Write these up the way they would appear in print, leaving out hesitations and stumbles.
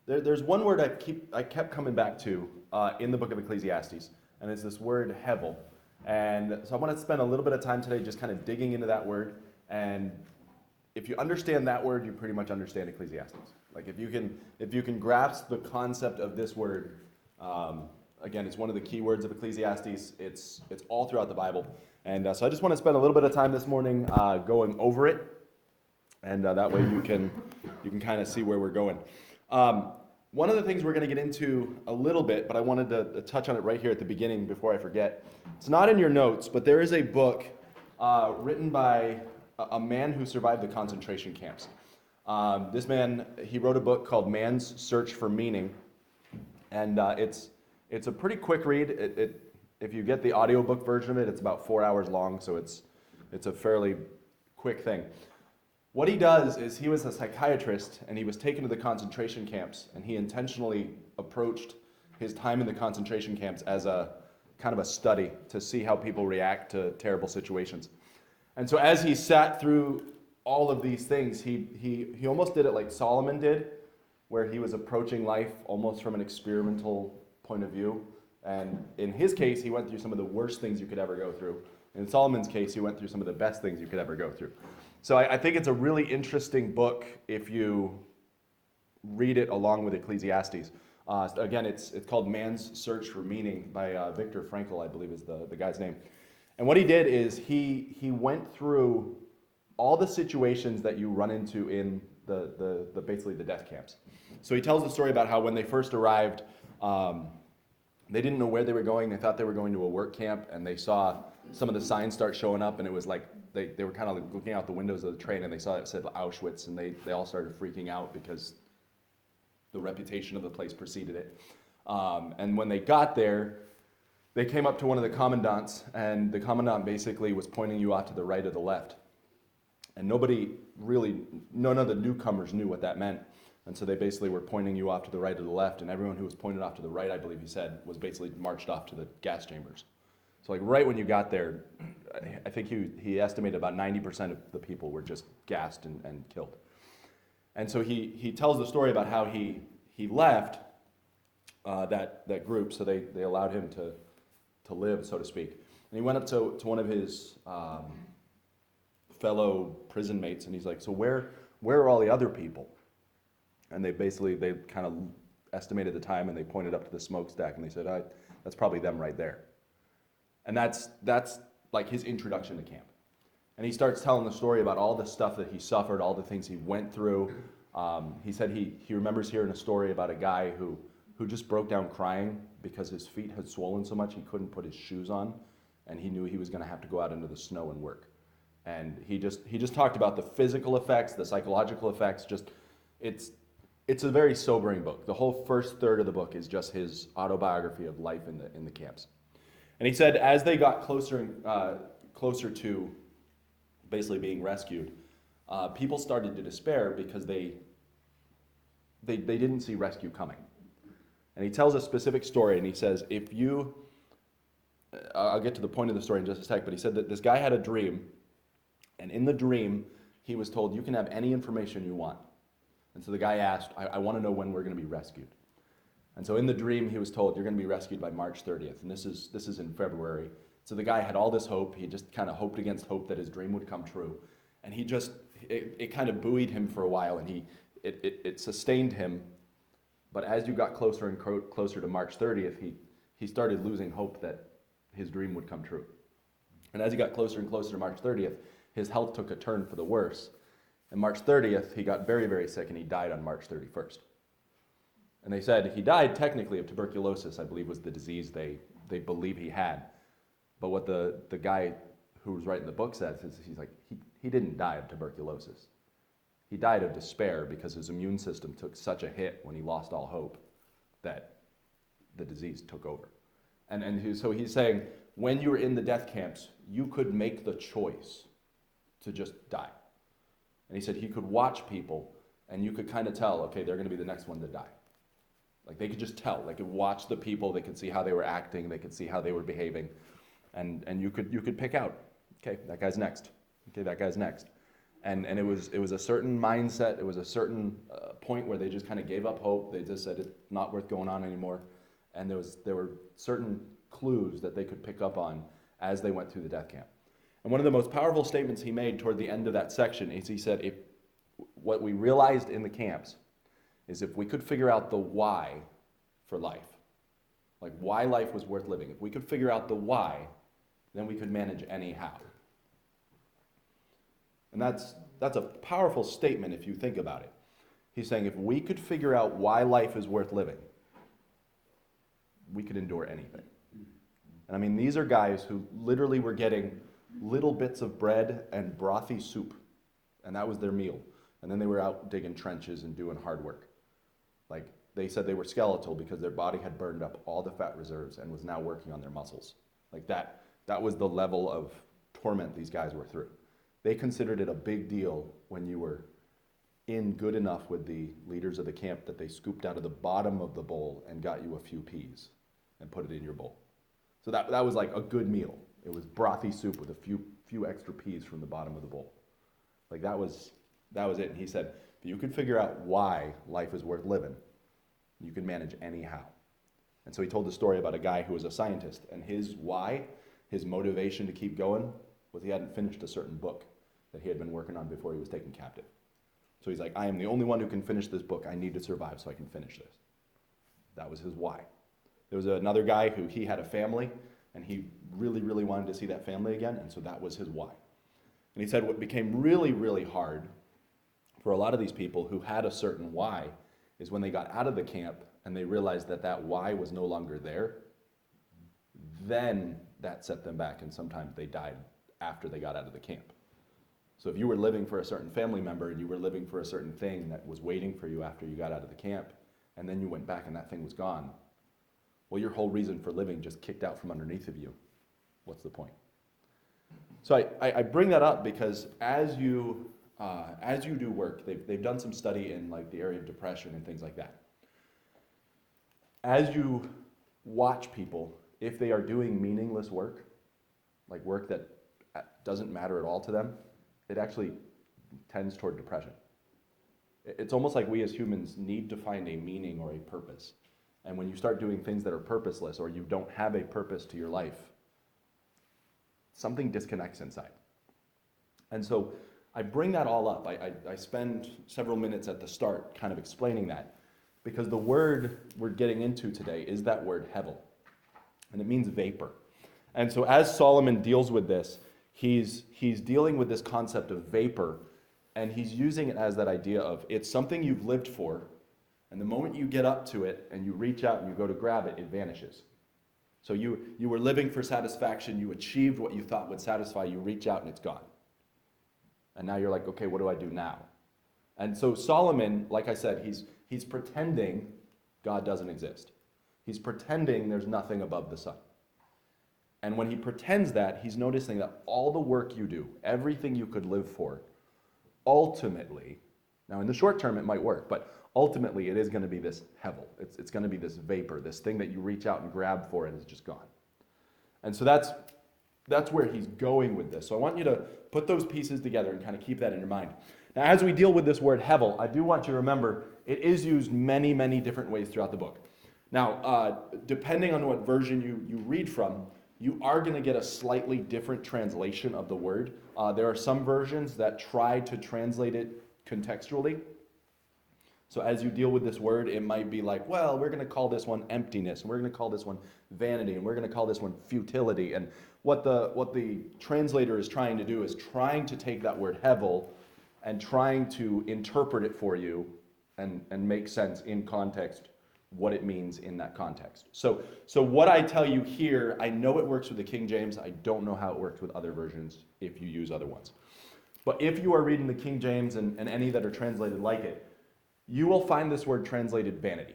There's one word I kept coming back to in the book of Ecclesiastes, and it's this word hebel. And so I want to spend a little bit of time today just kind of digging into that word. And if you understand that word, you pretty much understand Ecclesiastes. Like if you can grasp the concept of this word, again, it's one of the key words of Ecclesiastes. It's all throughout the Bible. And so I just want to spend a little bit of time this morning going over it, and that way you can kind of see where we're going. One of the things we're going to get into a little bit, but I wanted to touch on it right here at the beginning before I forget. It's not in your notes, but there is a book written by a man who survived the concentration camps. This man, he wrote a book called Man's Search for Meaning, and it's a pretty quick read. If you get the audiobook version of it, it's about 4 hours long, so it's a fairly quick thing. What he does is he was a psychiatrist, and he was taken to the concentration camps, and he intentionally approached his time in the concentration camps as a kind of a study to see how people react to terrible situations. And so as he sat through all of these things, he almost did it like Solomon did, where he was approaching life almost from an experimental point of view. And in his case, he went through some of the worst things you could ever go through. In Solomon's case, he went through some of the best things you could ever go through. So I think it's a really interesting book if you read it along with Ecclesiastes. Again, it's called Man's Search for Meaning by Viktor Frankl, I believe is the guy's name. And what he did is he went through all the situations that you run into in the basically the death camps. So he tells the story about how when they first arrived, they didn't know where they were going. They thought they were going to a work camp, and they saw some of the signs start showing up, and it was like they were kind of like looking out the windows of the train, and they saw it said Auschwitz, and they all started freaking out because the reputation of the place preceded it. And when they got there, they came up to one of the commandants, and the commandant basically was pointing you out to the right or the left. And none of the newcomers knew what that meant. And so they basically were pointing you off to the right or the left, and everyone who was pointed off to the right, I believe he said, was basically marched off to the gas chambers. So like right when you got there, I think he estimated about 90% of the people were just gassed and killed. And so he tells the story about how he left that group, so they allowed him to live, so to speak. And he went up to one of his fellow prison mates, and he's like, so where are all the other people? And they kind of estimated the time, and they pointed up to the smokestack, and they said, that's probably them right there. And that's like his introduction to camp. And he starts telling the story about all the stuff that he suffered, all the things he went through. He said he remembers hearing a story about a guy who just broke down crying because his feet had swollen so much he couldn't put his shoes on, and he knew he was going to have to go out into the snow and work. And he just talked about the physical effects, the psychological effects. It's a very sobering book. The whole first third of the book is just his autobiography of life in the camps. And he said as they got closer to basically being rescued, people started to despair because they didn't see rescue coming. And he tells a specific story, and he says, I'll get to the point of the story in just a sec, but he said that this guy had a dream, and in the dream, he was told, you can have any information you want. And so the guy asked, I want to know when we're going to be rescued. And so in the dream, he was told, you're going to be rescued by March 30th. And this is in February. So the guy had all this hope. He just kind of hoped against hope that his dream would come true. And it kind of buoyed him for a while, and it sustained him. But as you got closer and closer to March 30th, he started losing hope that his dream would come true. And as he got closer and closer to March 30th, his health took a turn for the worse. And March 30th, he got very, very sick, and he died on March 31st. And they said he died technically of tuberculosis, I believe was the disease they believe he had. But what the guy who was writing the book says is he's like, he didn't die of tuberculosis. He died of despair because his immune system took such a hit when he lost all hope that the disease took over. So he's saying, when you were in the death camps, you could make the choice to just die. And he said he could watch people, and you could kind of tell, okay, they're going to be the next one to die. Like they could just tell. They could watch the people. They could see how they were acting. They could see how they were behaving, and you could pick out, okay, that guy's next. Okay, that guy's next. And it was a certain mindset, it was a certain point where they just kind of gave up hope. They just said it's not worth going on anymore. And there were certain clues that they could pick up on as they went through the death camp. And one of the most powerful statements he made toward the end of that section is he said, what we realized in the camps is if we could figure out the why for life, like why life was worth living, if we could figure out the why, then we could manage any how. And that's a powerful statement if you think about it. He's saying if we could figure out why life is worth living, we could endure anything. And I mean, these are guys who literally were getting little bits of bread and brothy soup, and that was their meal. And then they were out digging trenches and doing hard work. Like, they said they were skeletal because their body had burned up all the fat reserves and was now working on their muscles. Like that was the level of torment these guys were through. They considered it a big deal when you were in good enough with the leaders of the camp that they scooped out of the bottom of the bowl and got you a few peas and put it in your bowl. So that was like a good meal. It was brothy soup with a few extra peas from the bottom of the bowl. Like that was it. And he said, if you could figure out why life is worth living, you can manage anyhow. And so he told the story about a guy who was a scientist, and his why, his motivation to keep going, was he hadn't finished a certain book that he had been working on before he was taken captive. So he's like, I am the only one who can finish this book. I need to survive so I can finish this. That was his why. There was another guy who he had a family, and he really, really wanted to see that family again, and so that was his why. And he said what became really, really hard for a lot of these people who had a certain why is when they got out of the camp and they realized that why was no longer there, then that set them back, and sometimes they died after they got out of the camp. So if you were living for a certain family member and you were living for a certain thing that was waiting for you after you got out of the camp, and then you went back and that thing was gone, well, your whole reason for living just kicked out from underneath of you. What's the point? So I bring that up because as you do work, they've done some study in like the area of depression and things like that. As you watch people, if they are doing meaningless work, like work that doesn't matter at all to them, it actually tends toward depression. It's almost like we as humans need to find a meaning or a purpose. And when you start doing things that are purposeless or you don't have a purpose to your life, something disconnects inside. And so I bring that all up. I spend several minutes at the start kind of explaining that because the word we're getting into today is that word hebel, and it means vapor. And so as Solomon deals with this, he's dealing with this concept of vapor, and he's using it as that idea of it's something you've lived for, and the moment you get up to it and you reach out and you go to grab it, it vanishes. So you were living for satisfaction, you achieved what you thought would satisfy, you reach out and it's gone. And now you're like, okay, what do I do now? And so Solomon, like I said, he's pretending God doesn't exist. He's pretending there's nothing above the sun. And when he pretends that, he's noticing that all the work you do, everything you could live for, ultimately, now in the short term it might work, but ultimately it is going to be this hebel. It's going to be this vapor, this thing that you reach out and grab for and it's just gone. And so that's where he's going with this. So I want you to put those pieces together and kind of keep that in your mind. Now, as we deal with this word hebel, I do want you to remember it is used many, many different ways throughout the book. Now, depending on what version you read from, you are going to get a slightly different translation of the word. There are some versions that try to translate it contextually. So as you deal with this word, it might be like, well, we're going to call this one emptiness, and we're going to call this one vanity, and we're going to call this one futility. And what the translator is trying to do is trying to take that word hebel and trying to interpret it for you and make sense in context what it means in that context. So what I tell you here, I know it works with the King James. I don't know how it works with other versions if you use other ones. But if you are reading the King James and any that are translated like it, you will find this word translated vanity.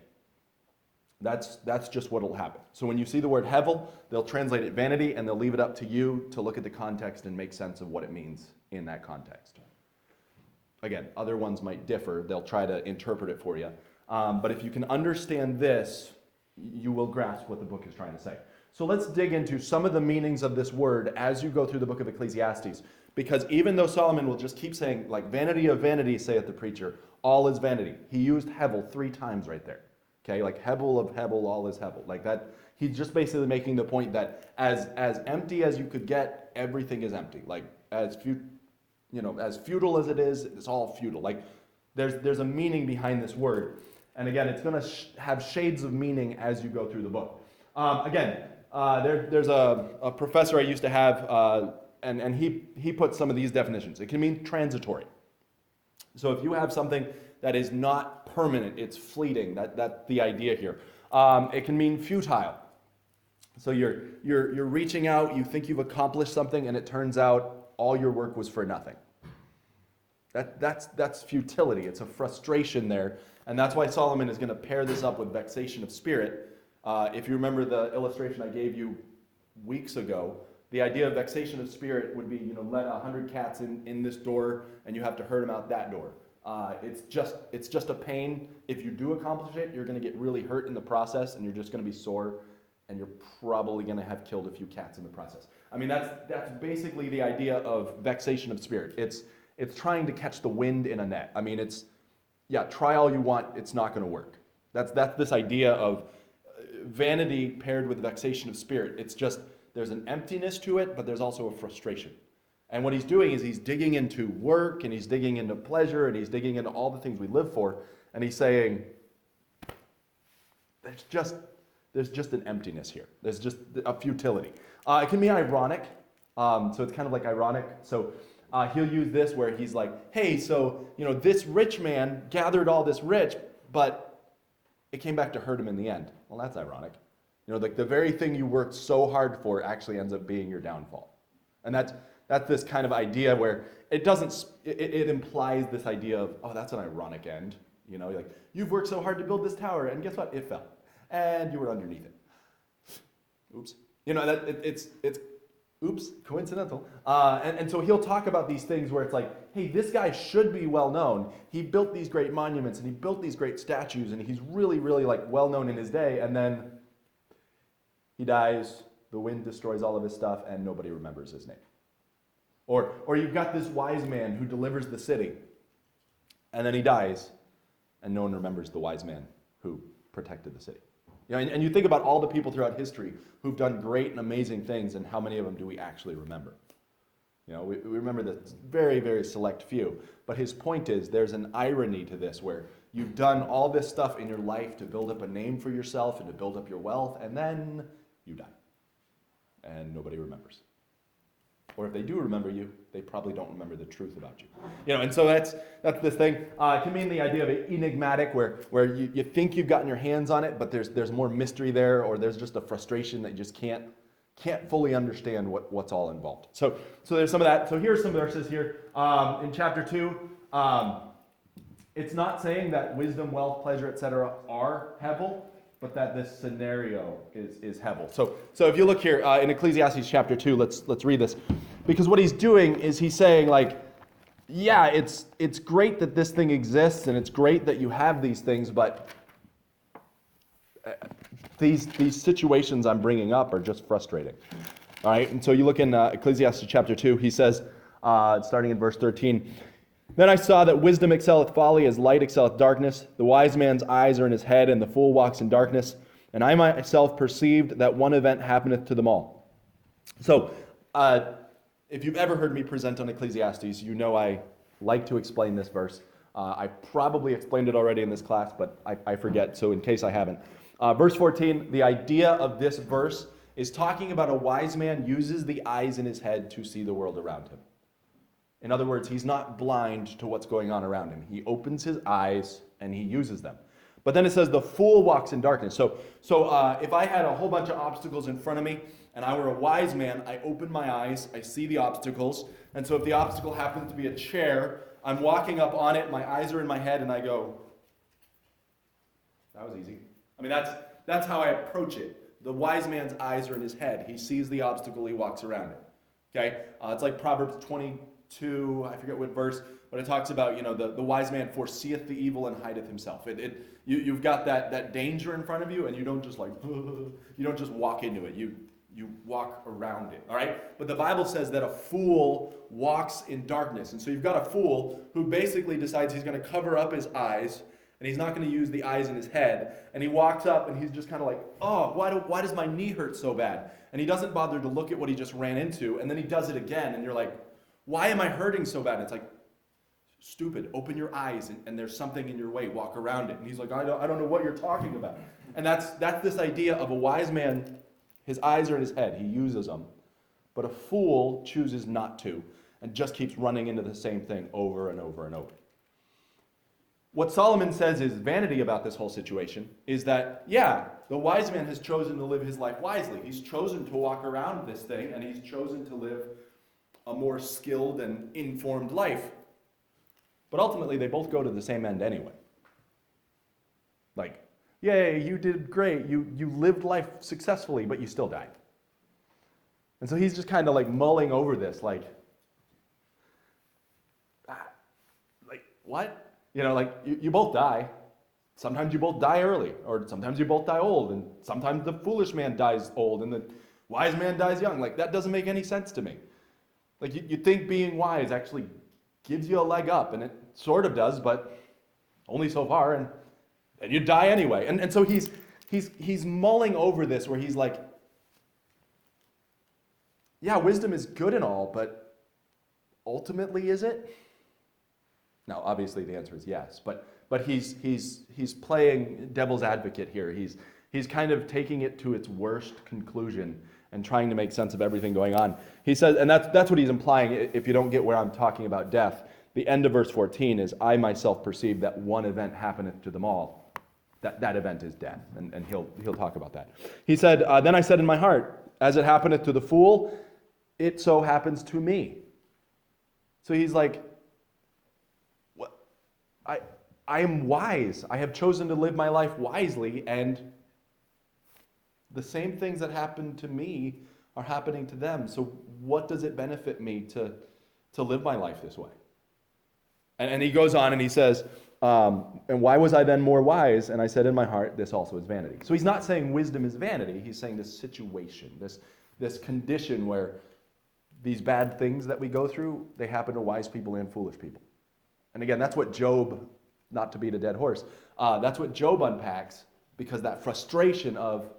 That's just what will happen. So when you see the word hevel, they'll translate it vanity, and they'll leave it up to you to look at the context and make sense of what it means in that context. Again, other ones might differ. They'll try to interpret it for you. But if you can understand this, you will grasp what the book is trying to say. So let's dig into some of the meanings of this word as you go through the book of Ecclesiastes, Because even though Solomon will just keep saying, like, vanity of vanity, saith the preacher, all is vanity. He used hebel 3 times right there. Okay, like hebel of hebel, all is hebel. Like that, he's just basically making the point that as empty as you could get, everything is empty. Like as futile as it is, it's all futile. Like there's a meaning behind this word. And again, it's going to have shades of meaning as you go through the book. There's a professor I used to have, and he put some of these definitions. It can mean transitory. So if you have something that is not permanent, it's fleeting. That's the idea here. It can mean futile. So you're reaching out, you think you've accomplished something, and it turns out all your work was for nothing. That's futility. It's a frustration there. And that's why Solomon is going to pair this up with vexation of spirit. If you remember the illustration I gave you weeks ago, the idea of vexation of spirit would be, let 100 cats in this door and you have to herd them out that door. It's just a pain. If you do accomplish it, you're going to get really hurt in the process and you're just going to be sore and you're probably going to have killed a few cats in the process. I mean, that's basically the idea of vexation of spirit. It's trying to catch the wind in a net. I mean, try all you want, it's not going to work. That's this idea of vanity paired with vexation of spirit. It's just, there's an emptiness to it, but there's also a frustration. And what he's doing is he's digging into work, and he's digging into pleasure, and he's digging into all the things we live for, and he's saying, there's just an emptiness here. There's just a futility. It can be ironic, so it's kind of like ironic. So he'll use this where he's like, hey, so, this rich man gathered all this rich, but it came back to hurt him in the end. Well, that's ironic. Like the very thing you worked so hard for actually ends up being your downfall. And that's this kind of idea where it implies this idea of, oh, that's an ironic end. Like, you've worked so hard to build this tower, and guess what? It fell. And you were underneath it. Oops. It's oops, coincidental. And so he'll talk about these things where it's like, hey, this guy should be well known. He built these great monuments and he built these great statues and he's really, really like well known in his day. And then he dies, the wind destroys all of his stuff, and nobody remembers his name. Or you've got this wise man who delivers the city, and then he dies, and no one remembers the wise man who protected the city. And you think about all the people throughout history who've done great and amazing things, and how many of them do we actually remember? We remember the very, very select few. But his point is, there's an irony to this, where you've done all this stuff in your life to build up a name for yourself and to build up your wealth, and then you die. And nobody remembers. Or if they do remember you, they probably don't remember the truth about you. And so that's this thing. It can mean the idea of enigmatic, where you think you've gotten your hands on it, but there's more mystery there, or there's just a frustration that you just can't fully understand what's all involved. So there's some of that. So here's some verses here. In chapter 2, it's not saying that wisdom, wealth, pleasure, etc. are hebel, but that this scenario is hebel. So if you look here in Ecclesiastes chapter 2, let's read this. Because what he's doing is he's saying, like, yeah, it's great that this thing exists, and it's great that you have these things, but these situations I'm bringing up are just frustrating. All right, and so you look in Ecclesiastes chapter 2, he says, starting in verse 13, then I saw that wisdom excelleth folly, as light excelleth darkness. The wise man's eyes are in his head, and the fool walks in darkness. And I myself perceived that one event happeneth to them all. So, if you've ever heard me present on Ecclesiastes, you know I like to explain this verse. I probably explained it already in this class, but I forget, so in case I haven't. Verse 14, the idea of this verse is talking about a wise man uses the eyes in his head to see the world around him. In other words, he's not blind to what's going on around him. He opens his eyes and he uses them. But then it says the fool walks in darkness. So if I had a whole bunch of obstacles in front of me and I were a wise man, I open my eyes, I see the obstacles. And so if the obstacle happens to be a chair, I'm walking up on it, my eyes are in my head, and I go, that was easy. I mean, that's how I approach it. The wise man's eyes are in his head. He sees the obstacle, he walks around it. Okay? It's like Proverbs 22, I forget what verse, but it talks about, the wise man foreseeth the evil and hideth himself. You've got that danger in front of you, and you don't just you don't just walk into it. You You walk around it, all right? But the Bible says that a fool walks in darkness. And so you've got a fool who basically decides he's going to cover up his eyes, and he's not going to use the eyes in his head. And he walks up, and he's just kind of like, oh, why does my knee hurt so bad? And he doesn't bother to look at what he just ran into, and then he does it again, and you're like, why am I hurting so bad? And it's like, stupid, open your eyes, and there's something in your way, walk around it. And he's like, I don't know what you're talking about. And that's this idea of a wise man. His eyes are in his head. He uses them. But a fool chooses not to and just keeps running into the same thing over and over and over. What Solomon says is vanity about this whole situation is that, yeah, the wise man has chosen to live his life wisely. He's chosen to walk around this thing, and he's chosen to live a more skilled and informed life. But ultimately, they both go to the same end anyway. Like, yay, you did great. You lived life successfully, but you still died. And so he's just kind of like mulling over this, like what? You know, like you both die. Sometimes you both die early, or sometimes you both die old, and sometimes the foolish man dies old and the wise man dies young. Like, that doesn't make any sense to me. Like, you think being wise actually gives you a leg up, and it sort of does, but only so far, and you die anyway. And so he's mulling over this, where he's like, yeah, wisdom is good and all, but ultimately, is it? Now, obviously, the answer is yes, but he's playing devil's advocate here. He's kind of taking it to its worst conclusion and trying to make sense of everything going on. He says, and that's what he's implying. If you don't get where I'm talking about death, the end of verse 14 is, I myself perceive that one event happeneth to them all. That event is death, and he'll talk about that. He said, then I said in my heart, as it happeneth to the fool, it so happens to me. So he's like, what? I am wise. I have chosen to live my life wisely, and the same things that happened to me are happening to them. So what does it benefit me to live my life this way? And he goes on and he says, and why was I then more wise? And I said in my heart, this also is vanity. So he's not saying wisdom is vanity. He's saying this situation, this condition where these bad things that we go through, they happen to wise people and foolish people. And again, that's what Job, not to beat a dead horse, that's what Job unpacks, because that frustration of,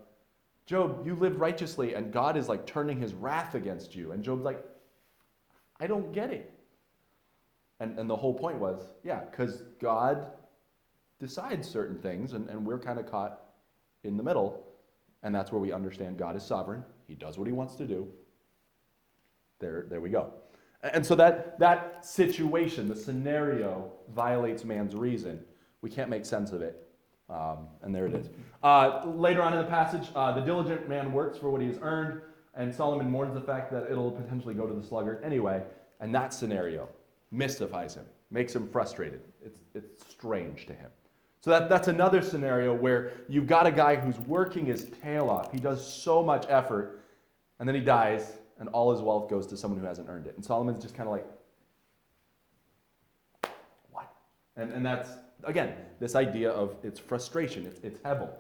Job, you lived righteously, and God is like turning his wrath against you. And Job's like, I don't get it. And the whole point was, yeah, because God decides certain things, and we're kind of caught in the middle, and that's where we understand God is sovereign. He does what he wants to do. There we go. And so that situation, the scenario, violates man's reason. We can't make sense of it. And there it is. Later on in the passage, the diligent man works for what he has earned, and Solomon mourns the fact that it'll potentially go to the sluggard anyway. And that scenario mystifies him, makes him frustrated. It's strange to him. So that's another scenario where you've got a guy who's working his tail off. He does so much effort, and then he dies, and all his wealth goes to someone who hasn't earned it. And Solomon's just kind of like, what? And that's, again, this idea of it's frustration, it's hebel.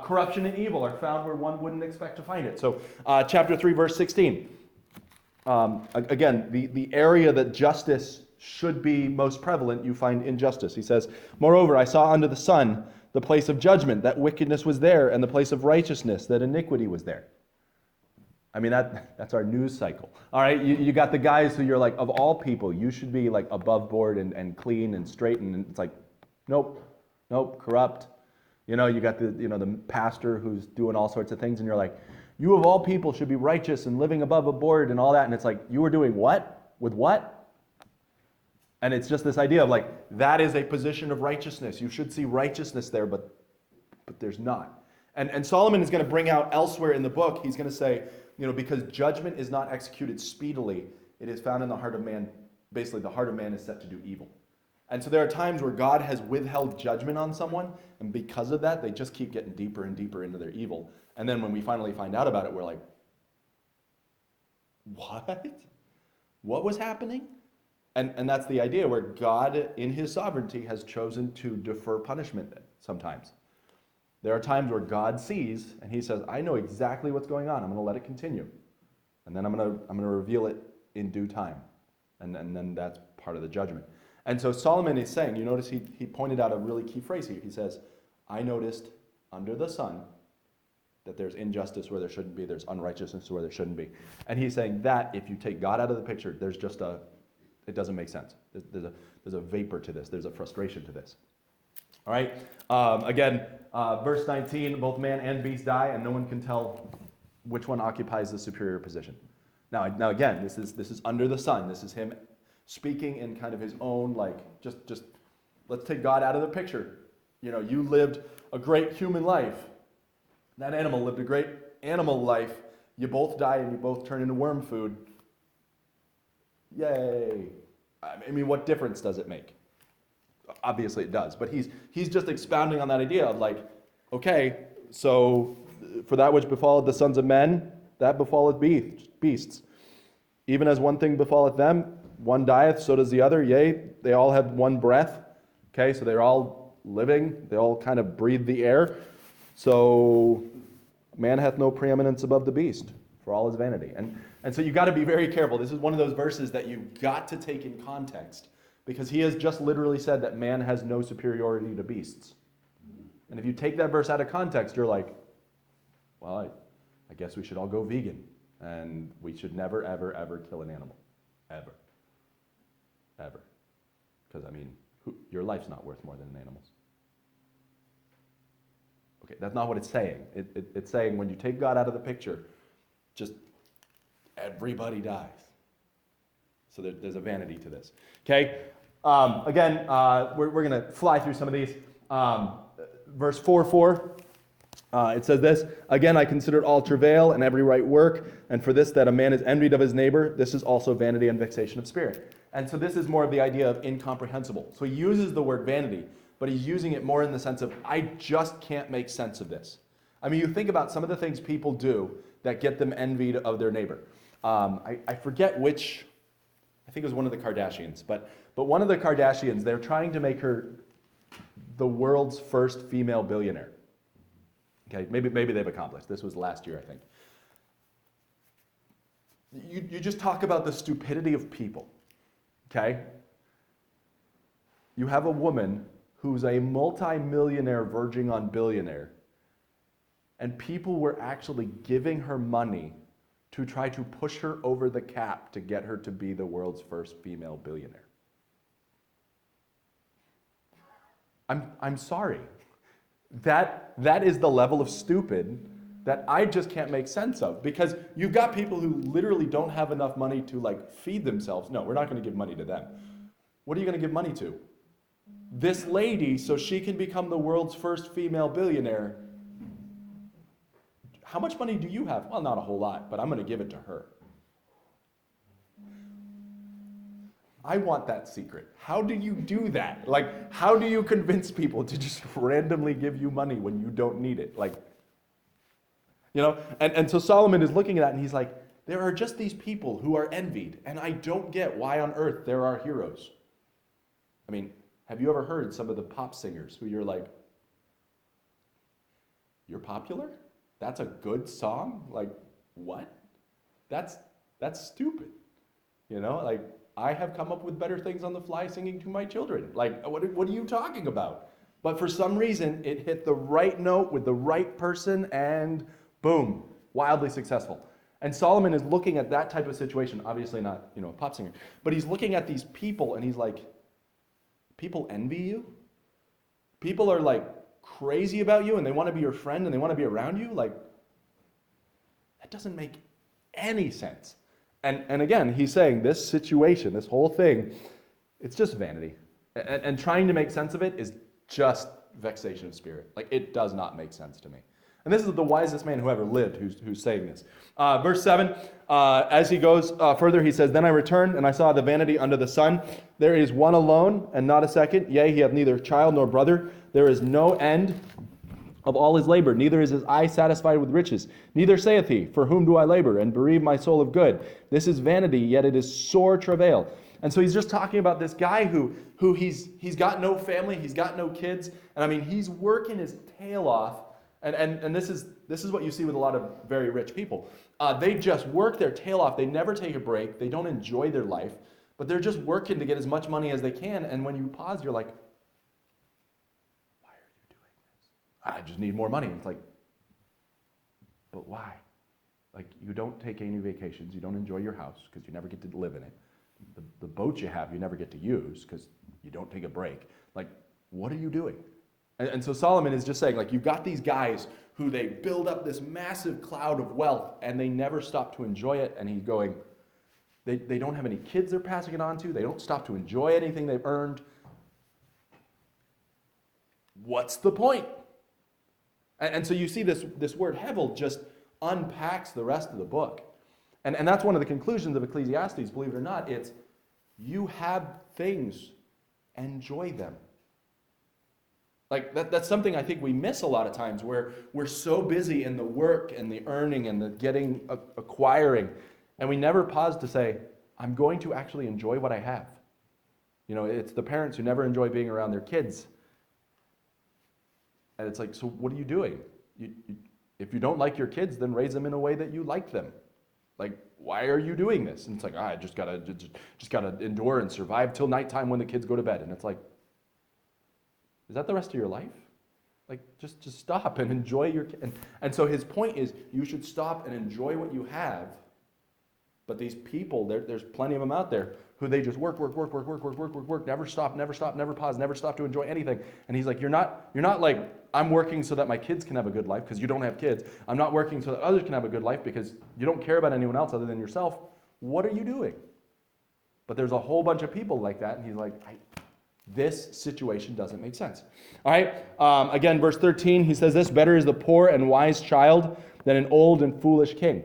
Corruption and evil are found where one wouldn't expect to find it. So chapter 3, verse 16. Again, the area that justice should be most prevalent, you find injustice. He says, moreover, I saw under the sun the place of judgment, that wickedness was there, and the place of righteousness, that iniquity was there. I mean, that's our news cycle. All right, you got the guys who you're like, of all people, you should be like above board and clean and straight, and it's like, nope, corrupt. You know, you got the pastor who's doing all sorts of things, and you're like, you of all people should be righteous and living above board and all that, and it's like, you were doing what? With what? And it's just this idea of like, that is a position of righteousness. You should see righteousness there, but there's not. And Solomon is going to bring out elsewhere in the book, he's going to say, because judgment is not executed speedily, it is found in the heart of man. Basically, the heart of man is set to do evil. And so there are times where God has withheld judgment on someone, and because of that, they just keep getting deeper and deeper into their evil. And then when we finally find out about it, we're like, what? What was happening? And that's the idea where God, in his sovereignty, has chosen to defer punishment sometimes. There are times where God sees and he says, I know exactly what's going on. I'm going to let it continue. And then I'm going to reveal it in due time. And then that's part of the judgment. And so Solomon is saying, you notice he pointed out a really key phrase here. He says, I noticed under the sun that there's injustice where there shouldn't be, there's unrighteousness where there shouldn't be. And he's saying that if you take God out of the picture, there's just it doesn't make sense. There's a vapor to this. There's a frustration to this. All right. Again, verse 19, both man and beast die, and no one can tell which one occupies the superior position. Now again, this is under the sun. This is him speaking in kind of his own, like, just let's take God out of the picture. You know, you lived a great human life. That animal lived a great animal life. You both die and you both turn into worm food. Yay. I mean, what difference does it make? Obviously it does. But he's just expounding on that idea of like, okay, so for that which befalleth the sons of men, that befalleth beasts. Even as one thing befalleth them, one dieth, so does the other. Yea, they all have one breath. Okay, so they're all living. They all kind of breathe the air. So man hath no preeminence above the beast, for all his vanity. And so you've got to be very careful. This is one of those verses that you've got to take in context, because he has just literally said that man has no superiority to beasts. And if you take that verse out of context, you're like, well, I guess we should all go vegan. And we should never, ever, ever kill an animal. Ever. Ever. Because, I mean, your life's not worth more than an animal's. Okay, that's not what it's saying. It's saying when you take God out of the picture, just everybody dies. So there's a vanity to this. Okay? Again, we're going to fly through some of these. Verse 4:4, it says this, again, I consider all travail and every right work, and for this that a man is envied of his neighbor, this is also vanity and vexation of spirit. And so this is more of the idea of incomprehensible. So he uses the word vanity, but he's using it more in the sense of, I just can't make sense of this. I mean, you think about some of the things people do that get them envied of their neighbor. I forget which, I think it was one of the Kardashians, but one of the Kardashians, they're trying to make her the world's first female billionaire. Okay, maybe they've accomplished. This was last year, I think. You just talk about the stupidity of people, okay? You have a woman who's a multi-millionaire verging on billionaire, and people were actually giving her money to try to push her over the cap to get her to be the world's first female billionaire. I'm sorry. That is the level of stupid that I just can't make sense of, because you've got people who literally don't have enough money to like feed themselves. No, we're not going to give money to them. What are you going to give money to? This lady, so she can become the world's first female billionaire. How much money do you have? Well, not a whole lot, but I'm going to give it to her. I want that secret. How do you do that? Like, how do you convince people to just randomly give you money when you don't need it? Like, you know, and so Solomon is looking at that and he's like, there are just these people who are envied, and I don't get why on earth there are heroes. I mean, have you ever heard some of the pop singers who you're like, you're popular? That's a good song? Like, what? That's stupid. You know, like, I have come up with better things on the fly singing to my children. Like, what are you talking about? But for some reason, it hit the right note with the right person, and boom, wildly successful. And Solomon is looking at that type of situation, obviously not, a pop singer, but he's looking at these people and he's like, people envy you? People are like crazy about you and they want to be your friend and they want to be around you? Like, that doesn't make any sense. And again, he's saying this situation, this whole thing, it's just vanity. And trying to make sense of it is just vexation of spirit. Like, it does not make sense to me. And this is the wisest man who ever lived who's saying this. Verse 7, as he goes further, he says, then I returned, and I saw the vanity under the sun. There is one alone, and not a second. Yea, he hath neither child nor brother. There is no end of all his labor. Neither is his eye satisfied with riches. Neither saith he, for whom do I labor, and bereave my soul of good? This is vanity, yet it is sore travail. And so he's just talking about this guy who he's got no family, he's got no kids, and I mean, he's working his tail off And this is what you see with a lot of very rich people. They just work their tail off. They never take a break. They don't enjoy their life, but they're just working to get as much money as they can. And when you pause, you're like, why are you doing this? I just need more money. It's like, but why? Like, you don't take any vacations. You don't enjoy your house because you never get to live in it. The boat you have, you never get to use because you don't take a break. Like, what are you doing? And so Solomon is just saying, like, you've got these guys who they build up this massive cloud of wealth and they never stop to enjoy it. And he's going, they don't have any kids they're passing it on to. They don't stop to enjoy anything they've earned. What's the point? And so you see this word hebel just unpacks the rest of the book. And that's one of the conclusions of Ecclesiastes, believe it or not. It's, you have things, enjoy them. Like, that's something I think we miss a lot of times, where we're so busy in the work and the earning and the getting, acquiring, and we never pause to say, I'm going to actually enjoy what I have. You know, it's the parents who never enjoy being around their kids. And it's like, so what are you doing? If you don't like your kids, then raise them in a way that you like them. Like, why are you doing this? And it's like, I just gotta endure and survive till nighttime when the kids go to bed. And it's like, is that the rest of your life? Like, just stop and enjoy your kids. And so his point is, you should stop and enjoy what you have. But these people, there's plenty of them out there who they just work, never stop, never pause, never stop to enjoy anything. And he's like, you're not like, I'm working so that my kids can have a good life because you don't have kids. I'm not working so that others can have a good life because you don't care about anyone else other than yourself. What are you doing? But there's a whole bunch of people like that, and he's like, this situation doesn't make sense. All right, again, verse 13, he says this, better is the poor and wise child than an old and foolish king.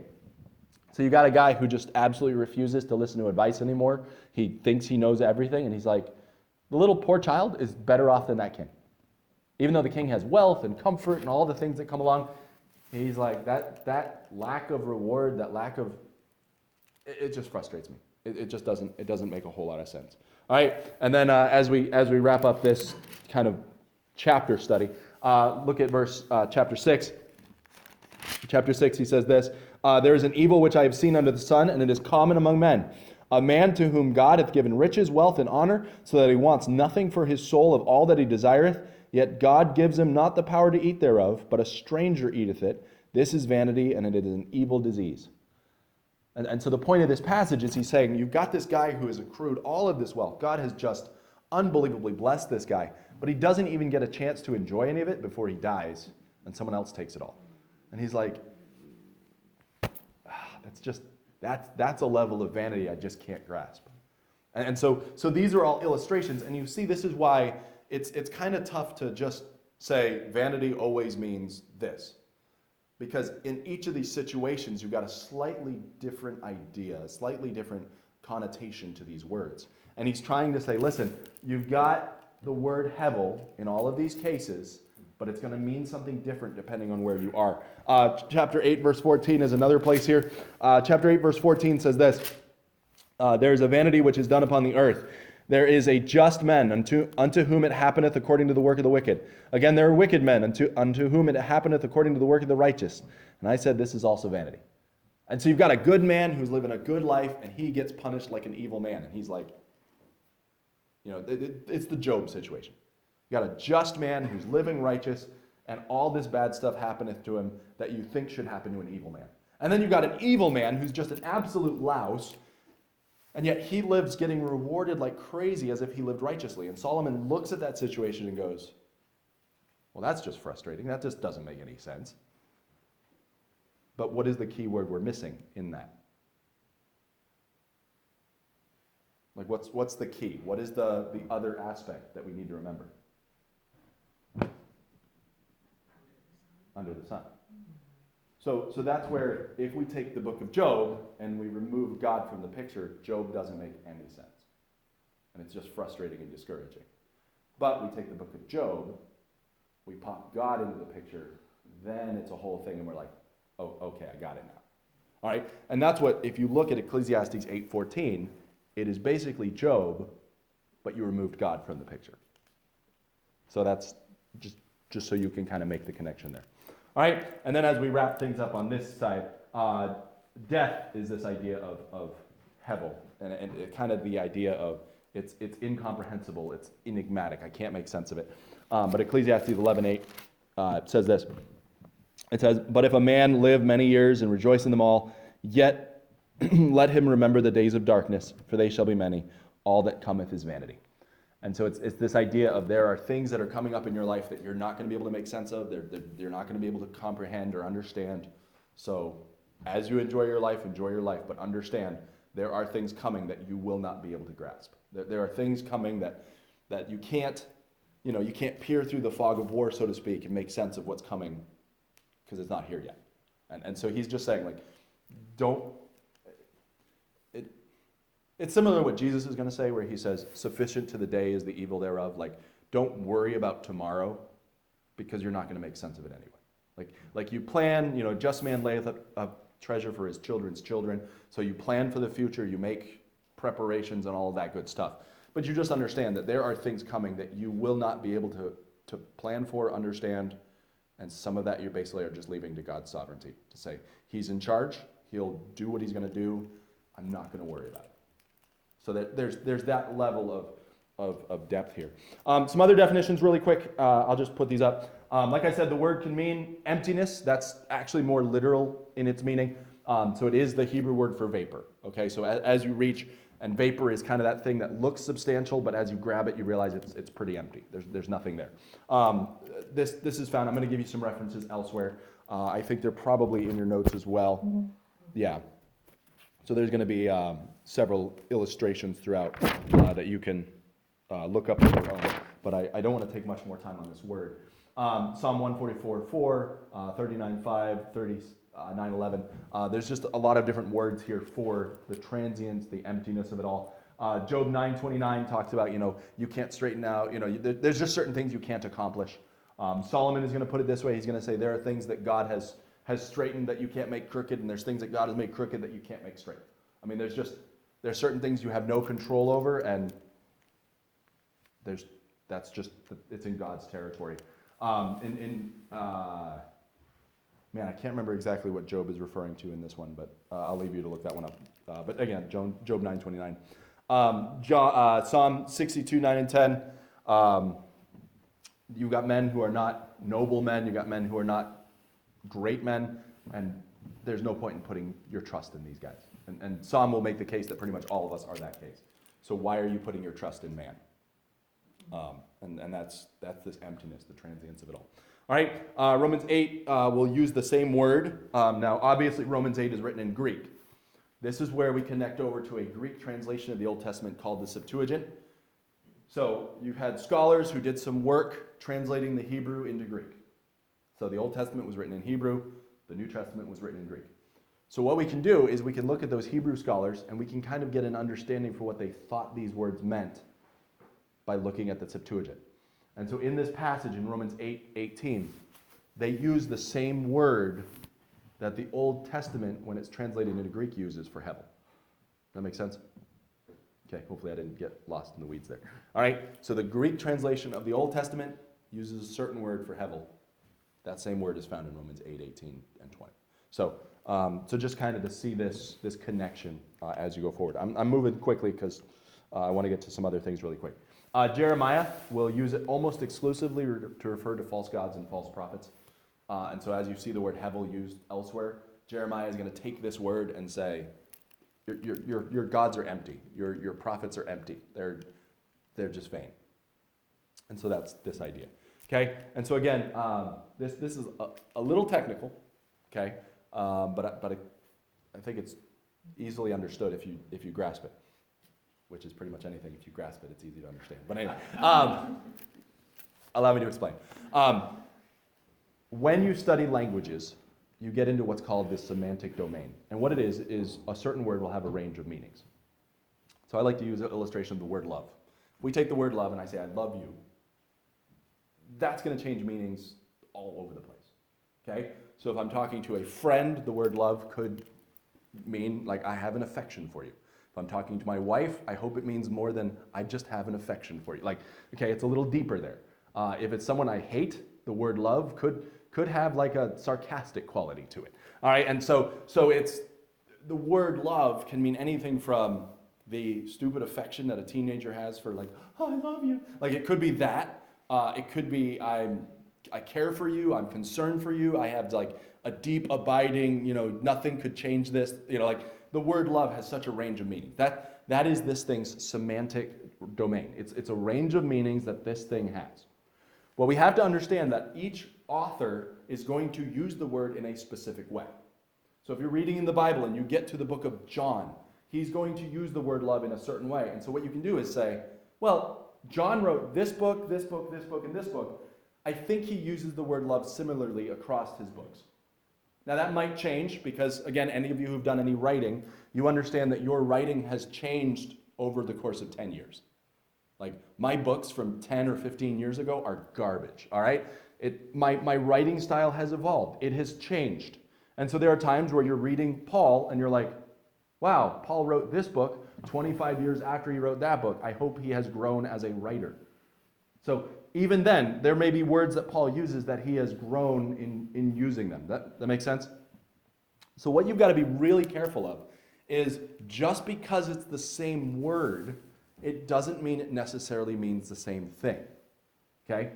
So you got a guy who just absolutely refuses to listen to advice anymore. He thinks he knows everything, and he's like, the little poor child is better off than that king. Even though the king has wealth and comfort and all the things that come along, he's like, that lack of reward, that lack of, it just frustrates me. It just doesn't make a whole lot of sense. All right, and then as we wrap up this kind of chapter study, look at chapter 6. Chapter 6, he says this, there is an evil which I have seen under the sun, and it is common among men. A man to whom God hath given riches, wealth, and honor, so that he wants nothing for his soul of all that he desireth, yet God gives him not the power to eat thereof, but a stranger eateth it. This is vanity, and it is an evil disease. And so the point of this passage is he's saying, you've got this guy who has accrued all of this wealth. God has just unbelievably blessed this guy, but he doesn't even get a chance to enjoy any of it before he dies, and someone else takes it all. And he's like, that's a level of vanity I just can't grasp. And so these are all illustrations, and you see this is why it's kind of tough to just say vanity always means this. Because in each of these situations, you've got a slightly different idea, a slightly different connotation to these words. And he's trying to say, listen, you've got the word hebel in all of these cases, but it's going to mean something different depending on where you are. Chapter 8, verse 14 is another place here. Chapter 8, verse 14 says this, there is a vanity which is done upon the earth. There is a just man unto whom it happeneth according to the work of the wicked. Again, there are wicked men unto whom it happeneth according to the work of the righteous. And I said, this is also vanity. And so you've got a good man who's living a good life, and he gets punished like an evil man. And he's like, you know, it's the Job situation. You got a just man who's living righteous, and all this bad stuff happeneth to him that you think should happen to an evil man. And then you've got an evil man who's just an absolute louse, and yet he lives getting rewarded like crazy as if he lived righteously. And Solomon looks at that situation and goes, well, that's just frustrating. That just doesn't make any sense. But what is the key word we're missing in that? Like, what's the key? What is the other aspect that we need to remember? Under the sun. So that's where, if we take the book of Job and we remove God from the picture, Job doesn't make any sense. And it's just frustrating and discouraging. But we take the book of Job, we pop God into the picture, then it's a whole thing, and we're like, oh, okay, I got it now. All right? And that's what, if you look at Ecclesiastes 8:14, it is basically Job, but you removed God from the picture. So that's just so you can kind of make the connection there. All right, and then as we wrap things up on this side, death is this idea of hebel, and it kind of the idea of it's incomprehensible, it's enigmatic. I can't make sense of it. But Ecclesiastes 11:8 says this. It says, "But if a man live many years and rejoice in them all, yet let him remember the days of darkness, for they shall be many. All that cometh is vanity." And so it's this idea of there are things that are coming up in your life that you're not going to be able to make sense of. You're not going to be able to comprehend or understand. So as you enjoy your life, but understand there are things coming that you will not be able to grasp. There are things coming that you can't peer through the fog of war, so to speak, and make sense of what's coming because it's not here yet. And so he's just saying, like, it's similar to what Jesus is going to say, where he says, sufficient to the day is the evil thereof. Like, don't worry about tomorrow because you're not going to make sense of it anyway. Like you plan, just man layeth up treasure for his children's children. So you plan for the future, you make preparations and all of that good stuff. But you just understand that there are things coming that you will not be able to plan for, understand, and some of that you basically are just leaving to God's sovereignty to say, he's in charge, he'll do what he's going to do, I'm not going to worry about it. So that there's that level of depth here. Some other definitions really quick, I'll just put these up. Like I said, the word can mean emptiness. That's actually more literal in its meaning. So it is the Hebrew word for vapor. Okay, so as you reach, and vapor is kind of that thing that looks substantial, but as you grab it, you realize it's pretty empty. There's nothing there. This is found, I'm going to give you some references elsewhere. I think they're probably in your notes as well. Mm-hmm. Yeah. So there's going to be several illustrations throughout that you can look up on your own. But I don't want to take much more time on this word. Psalm 144:4, 39:5, 39:11. There's just a lot of different words here for the transience, the emptiness of it all. Job 9:29 talks about, you can't straighten out, there's just certain things you can't accomplish. Solomon is going to put it this way. He's going to say there are things that God has straightened that you can't make crooked, and there's things that God has made crooked that you can't make straight. I mean, there's certain things you have no control over, and it's in God's territory. Man, I can't remember exactly what Job is referring to in this one, but I'll leave you to look that one up. But again, Job 9:29. Psalm 62:9 and 10. You've got men who are not noble men. You've got men who are not great men, and there's no point in putting your trust in these guys. And Psalm will make the case that pretty much all of us are that case. So why are you putting your trust in man? And that's this emptiness, the transience of it all. All right, Romans 8 will use the same word. Now, obviously, Romans 8 is written in Greek. This is where we connect over to a Greek translation of the Old Testament called the Septuagint. So you've had scholars who did some work translating the Hebrew into Greek. So the Old Testament was written in Hebrew, the New Testament was written in Greek. So what we can do is we can look at those Hebrew scholars and we can kind of get an understanding for what they thought these words meant by looking at the Septuagint. And so in this passage in Romans 8:18, they use the same word that the Old Testament, when it's translated into Greek, uses for hebel. Does that make sense? Okay, hopefully I didn't get lost in the weeds there. All right, so the Greek translation of the Old Testament uses a certain word for hebel. That same word is found in Romans 8:18 and 20. So just kind of to see this connection as you go forward. I'm moving quickly because I want to get to some other things really quick. Jeremiah will use it almost exclusively to refer to false gods and false prophets. And so as you see the word hebel used elsewhere, Jeremiah is going to take this word and say, your gods are empty. Your prophets are empty. They're just vain. And so that's this idea. Okay? And so again, this is a little technical, okay? But I think it's easily understood if you grasp it, which is pretty much anything. If you grasp it, it's easy to understand. But anyway, allow me to explain. When you study languages, you get into what's called the semantic domain. And what it is a certain word will have a range of meanings. So I like to use an illustration of the word love. If we take the word love and I say, I love you, that's going to change meanings all over the place. Okay? So if I'm talking to a friend, the word love could mean like I have an affection for you. If I'm talking to my wife, I hope it means more than I just have an affection for you. Like, okay, it's a little deeper there. If it's someone I hate, the word love could could have like a sarcastic quality to it. All right, and so it's the word love can mean anything from the stupid affection that a teenager has for like, oh, I love you. Like it could be that. It could be I care for you. I'm concerned for you. I have like a deep abiding, nothing could change this. Like the word love has such a range of meanings. That is this thing's semantic domain. It's a range of meanings that this thing has. Well, we have to understand that each author is going to use the word in a specific way. So if you're reading in the Bible and you get to the book of John, he's going to use the word love in a certain way. And so what you can do is say, well, John wrote this book, this book, this book, and this book. I think he uses the word love similarly across his books. Now that might change because, again, any of you who've done any writing, you understand that your writing has changed over the course of 10 years. Like my books from 10 or 15 years ago are garbage, all right? My writing style has evolved. It has changed. And so there are times where you're reading Paul and you're like, wow, Paul wrote this book 25 years after he wrote that book. I hope he has grown as a writer. So even then, there may be words that Paul uses that he has grown in using them. That makes sense? So what you've got to be really careful of is just because it's the same word, it doesn't mean it necessarily means the same thing. Okay?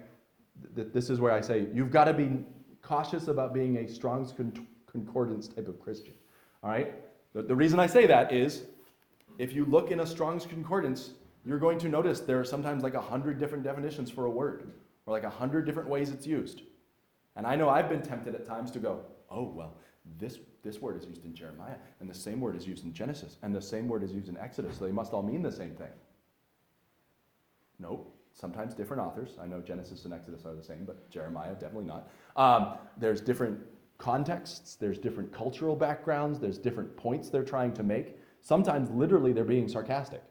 This is where I say you've got to be cautious about being a Strong's Concordance type of Christian. All right? The reason I say that is if you look in a Strong's Concordance, you're going to notice there are sometimes like 100 different definitions for a word, or like 100 different ways it's used. And I know I've been tempted at times to go, oh, well, this word is used in Jeremiah, and the same word is used in Genesis, and the same word is used in Exodus, so they must all mean the same thing. Nope, sometimes different authors. I know Genesis and Exodus are the same, but Jeremiah, definitely not. There's different contexts, there's different cultural backgrounds, there's different points they're trying to make. Sometimes literally they're being sarcastic.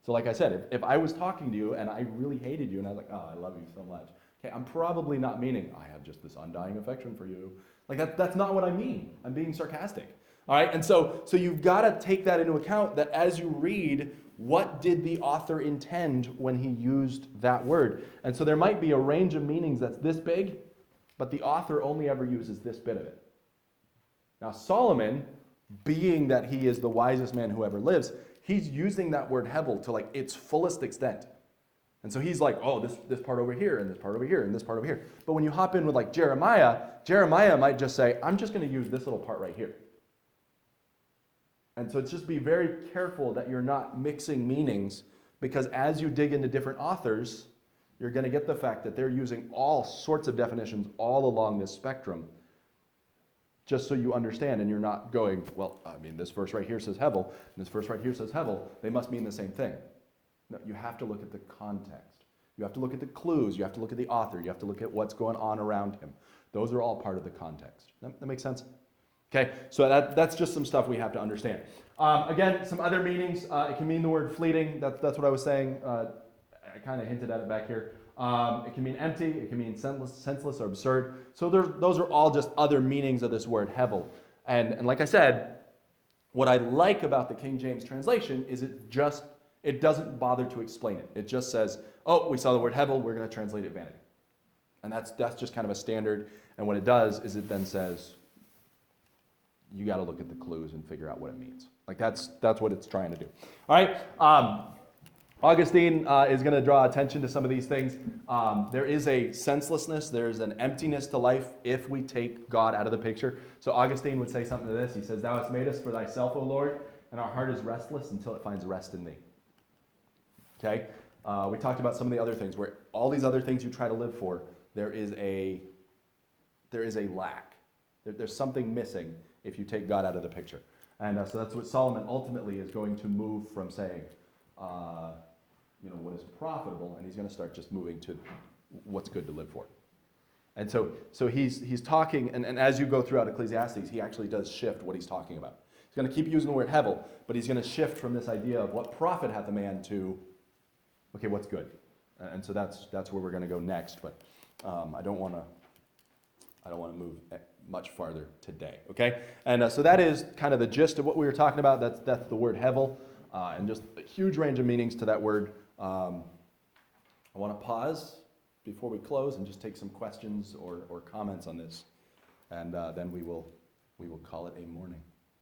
So like I said, if I was talking to you and I really hated you and I was like, oh, I love you so much, okay, I'm probably not meaning, I have just this undying affection for you. Like that's not what I mean. I'm being sarcastic. All right, and so you've got to take that into account that as you read, what did the author intend when he used that word? And so there might be a range of meanings that's this big, but the author only ever uses this bit of it. Now Solomon, being that he is the wisest man who ever lives, he's using that word hebel to like its fullest extent. And so he's like, oh, this part over here, and this part over here, and this part over here. But when you hop in with like Jeremiah might just say, I'm just going to use this little part right here. And so it's just be very careful that you're not mixing meanings, because as you dig into different authors, you're going to get the fact that they're using all sorts of definitions all along this spectrum, just so you understand, and you're not going, well, I mean, this verse right here says hebel, and this verse right here says hebel. They must mean the same thing. No, you have to look at the context. You have to look at the clues. You have to look at the author. You have to look at what's going on around him. Those are all part of the context. That makes sense? Okay, so that's just some stuff we have to understand. Again, some other meanings. It can mean the word fleeting. That's what I was saying. I kind of hinted at it back here. It can mean empty. It can mean senseless or absurd. So those are all just other meanings of this word hebel. And like I said, what I like about the King James translation is it doesn't bother to explain it. It just says, oh, we saw the word hebel, we're going to translate it vanity. And that's just kind of a standard. And what it does is it then says, you got to look at the clues and figure out what it means. Like that's what it's trying to do. All right. Augustine is going to draw attention to some of these things. There is a senselessness, there's an emptiness to life if we take God out of the picture. So Augustine would say something to this. He says, thou hast made us for thyself, O Lord, and our heart is restless until it finds rest in thee. Okay? We talked about some of the other things where all these other things you try to live for, there is a lack. There's something missing if you take God out of the picture. And so that's what Solomon ultimately is going to move from saying, what is profitable, and he's going to start just moving to what's good to live for. And so he's talking, and as you go throughout Ecclesiastes, he actually does shift what he's talking about. He's going to keep using the word hebel, but he's going to shift from this idea of what profit hath a man to, okay, what's good? And so that's where we're going to go next, but I don't want to move much farther today, okay? And so that is kind of the gist of what we were talking about. That's the word hebel, and just a huge range of meanings to that word. I want to pause before we close and just take some questions or comments on this, and then we will call it a morning.